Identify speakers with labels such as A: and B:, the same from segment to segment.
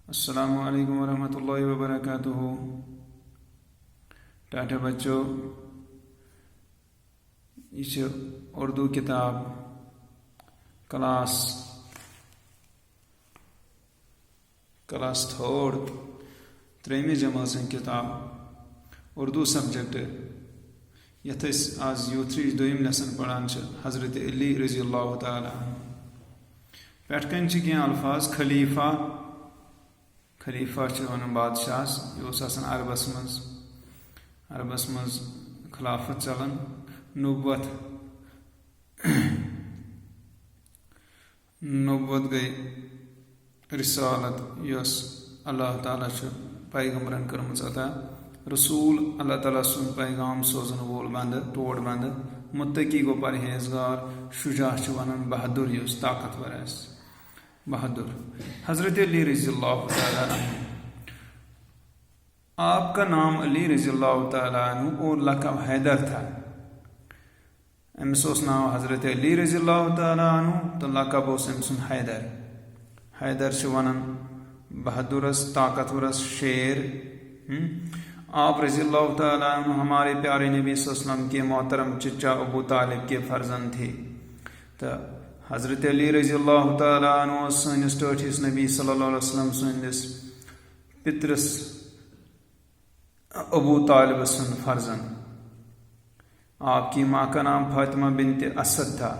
A: السلام علیکم ورحمۃ اللہ وبرکاتہ۔ ٹاٹا بچوں، یہ اردو کتاب کلاس تھرڈ تریمہ جماعت کتاب اردو سبجیکٹ یتھ آز یوتھری دویم لیسن پڑھان حضرت علی رضی اللہ تعالیٰ پٮ۪ٹھ کَنۍ چھِ کینٛہہ الفاظ خلیفہ چھِ وَنان بادشاہس، یہِ اوس آسان عربس منٛز خلافت چلان۔ نبوت گٔے رسالت یۄس اللہ تعالیٰ چھُ پیغمبرن کٔرمٕژ عطا۔ رسول اللہ تعالیٰ سُنٛد پیغام سوزن وول ٹوٹھ بندٕ۔ متقی گوٚو پرہیزگار۔ شجاع چھِ وَنان بہادر یُس طاقتور آسہِ، بہادر۔ حضرت علی رضی اللہ تعالیٰ عنہ، آپ کا نام علی رضی اللہ تعالیٰ عنہ اور لقب حیدر تھا۔ أمِس اوس ناو حضرت علی رضی اللہ تعالیٰ عنہ تہٕ لقب اوس أمۍ سُنٛد حیدر۔ حیدر چھِ وَنان بہادرس، طاقتورس، شیر۔ آپ رضی اللہ تعالیٰ عنہ ہمارے پیارے نبی صلی اللہ علیہ وسلم کے محترم چچا ابو طالب کے فرزند تھے۔ تو حضرت علی رضی اللہ تعالیٰ عنہ سٲنِس ٹٲٹھِس نبی صلی اللہ علیہ وسلم سٕنٛدِس پِترس ابو طالب سُنٛد فرزند۔ آپ کی ماں کا نام فاطمہ بنت اسد تھا۔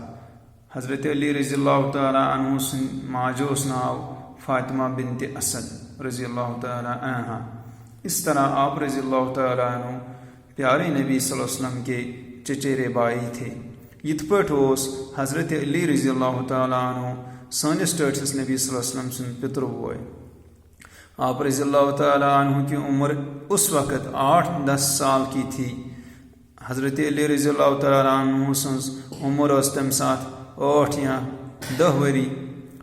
A: حضرت علی رضی اللہ تعالیٰ عنہ سٕنٛدِ ماجہِ اوس ناو فاطمہ بنت اسد رضی اللہ تعالیٰ عنہ۔ اس طرح آپ رضی اللہ تعالیٰ عنہ پیارے نبی صلی اللہ علیہ وسلم کے چچیرے بھائی تھے۔ یِتھ پٲٹھۍ اوس حضرت علی رضی اللہ تعالیٰ عنہ سٲنِس ٹٲٹھِس نبی صلی اللہ علیہ وسلم سُنٛد پِتُر بوے۔ آپ رضی اللہ تعالیٰ عنہ کی عمر اس وقت 8-10 سال کی تھی۔ حضرت علی رضی اللہ تعالیٰ عنہ سٕنٛز عمر ٲس تَمہِ ساتہٕ 8 یا 10 ؤری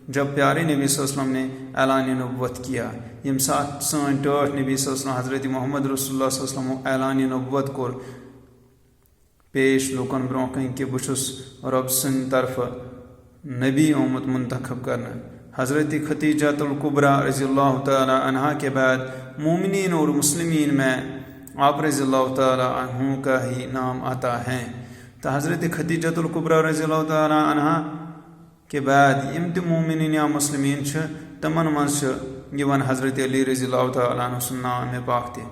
A: جب پیارے نبی صلی اللہ علیہ وسلم نے اعلان نبوت کیا۔ ییٚمہِ ساتہٕ سٲنۍ ٹٲٹھ نبی صلی اللہ علیہ وسلم حضرت محمد رسول اللہ صلی اللہ علیہ وسلم اعلان نبوت کوٚر پیش لوٗکن برونٛہہ کَنۍ کہ بہٕ چھُس رۄب سٕنٛدِ طرفہٕ نبی آمُت منتخب کرنہٕ۔ حضرت خدیجۃ الکبریٰ رضی اللہ تعالیٰ عنہا کے بعد مومنین اور مسلمین میں آپ رضی اللہ تعالیٰ عنہ کا ہی نام آتا ہے۔ تو حضرت خدیجۃ الکبریٰ رضی اللہ تعالیٰ عنہا کے بعد یم تہِ مومنین یا مسلمین چھِ تمن منٛز چھِ یِوان حضرت علی رضی اللہ تعالیٰ عنہ سُنٛد نام پاک تہِ۔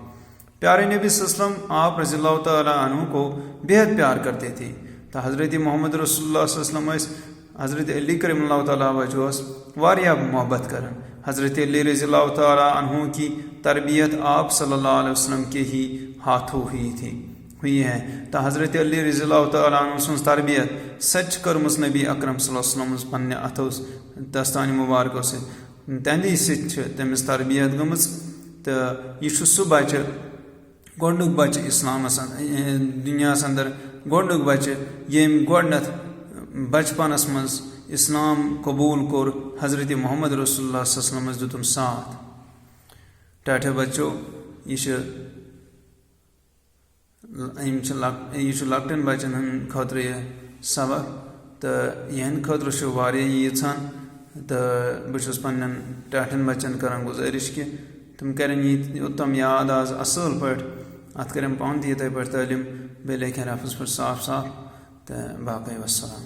A: پیارے نبی صلی اللہ علیہ وسلم آپ رضی اللہ تعالیٰ عنہ کو بےحد پیار کرتے تھے۔ تو حضرت محمد رسول اللہ صلی اللہ علیہ وسلم حضرت علی کریم اللہ تعالیٰ وجہ واریاہ محبت کرن۔ حضرت علی رضی اللہ تعالیٰ عنہ کی تربیت آپ صلی اللہ علیہ وسلم کے ہی ہاتھوں ہوئی ہے۔ تو حضرت علی رضی اللہ تعالیٰ عنہ سن تربیت سچ کرمٕژ نبی اکرم صلی اللہ علیہ وسلم پننہِ اتھو دستانہِ مبارکو سۭتۍ۔ تہندی سۭتۍ چھِ تٔمِس تربیت گٔمٕژ۔ تہٕ یہِ چھُ سُہ بچہِ، گۄڈنیُک بچہِ اسلامس دُنیاہس اندر گۄڈنیُک بچہِ ییٚمۍ گۄڈنیتھ بچپنس منٛز اسلام قبوٗل کوٚر، حضرت محمد رسول اللہ صلی اللہ علیہ وسلمس دیُتُن ساتھ۔ ٹاٹھے بچو، یہ چھُ لۄکٹٮ۪ن بچن ہٕنٛدِ خٲطرٕ یہِ سبق، تہٕ یِہنٛدِ خٲطرٕ چھُ واریاہ ییٖژہن۔ تہٕ بہٕ چھُس پننٮ۪ن ٹاٹھٮ۪ن بچن کران گُزٲرِش کہ تِم کرن یوٚتام یاد آز اصل پٲٹھۍ، اتھ کرن پانہٕ تہِ یِتھے پٲٹھۍ تعلیٖم، بیٚیہِ لیکھن حفظ پٲٹھۍ صاف تہٕ باقٕے وسلام۔